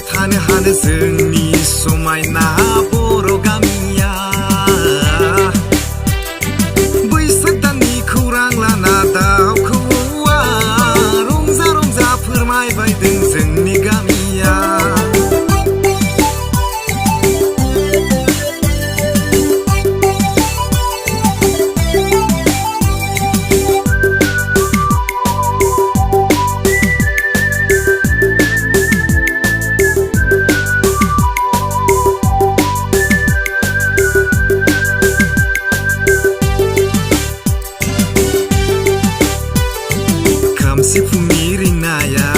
बोरै थानो हानो जोंनि समायना बर' गामिया बैसाग दाननि खौरां लाना दाउ खौवौआ रंजा रंजा फोरमायबायदों जोंनि गामिया सिफुंनि रिंनाया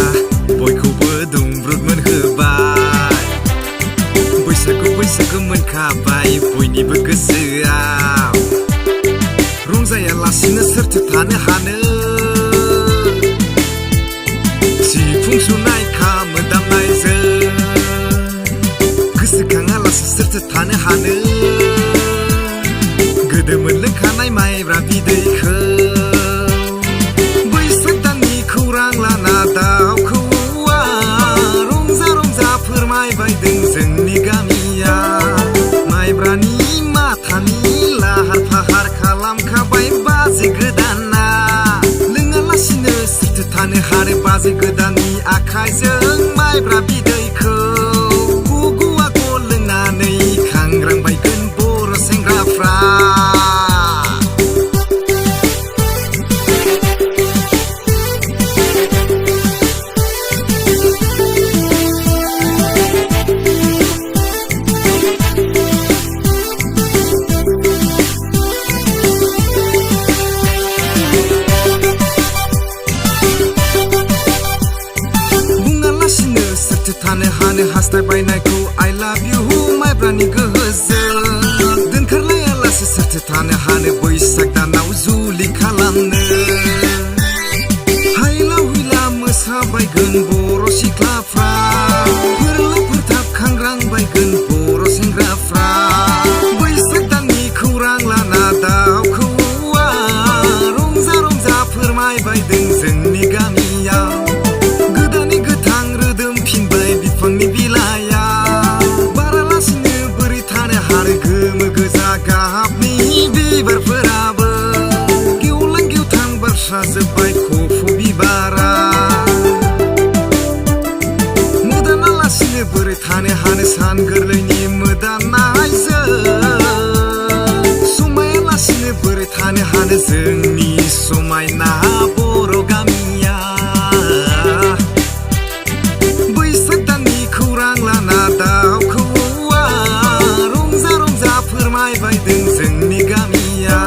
बयखौबो दुंब्रुद मोनहोबाय बैसागु बैसागु मोनखाबाय बयनिबो गोसोआव रंजायालासिनो सोरथो थानो हानो सिफुं सुनाय खाम दामनायजों गोसोखाङालासे सोरथो थानो हानो गोदो मोनलोंखानाय माइब्रा बिदैखौ दाउ खौवौआ रंजा रंजा फोरमायबायदों जोंनि गामिया माइब्रानि माथानि लाहार फाहार खालामखाबाय बाजै गोदाना लोङालासिनो सोरथो थानो हानो बाजै गोदाननि आखाइजों माइब्रा बिदैखौ गुगुआ गल लोंनानै खांग्रांबायगोन बर' सेंग्राफ्रा थानो हानो हास्थायबायनायखौ I love you माइब्रानि गोहोजों दोनखारलायालासे सोरथो थानो हानो बैसाग दानाव जुलि खालामनो हायला हुइला मोसाबायगोन बर' सिख्लाफ्रा फोरला फोरथाब खांग्रांबायगोन बर' सेंग्राफ्रा बैसाग दाननि खौरां लाना दाउ खौवौआ रंजा रंजा फोरमायबायदों जोंनि गामियाव गोदानै गोथां रोदोमफिनबाय बिफांनि बिलाइया बारालासिनो बोरै थानो हानो गोमो गोजा गाबनि बिबारफोराबो गेवलां गेवथां बारस्राजोब्बाय खफ' बिबारा मोदानालासिनो बोरै थानो हानो सान गोरलैनि मोदानायजों समायालासिनो बोरै थानो हानो जोंनि समायना बर' गामिया बैसाग दाननि खौरां लाना दाउ खौवौआ रंजा रंजा फोरमायबायदों जोंनि गामिया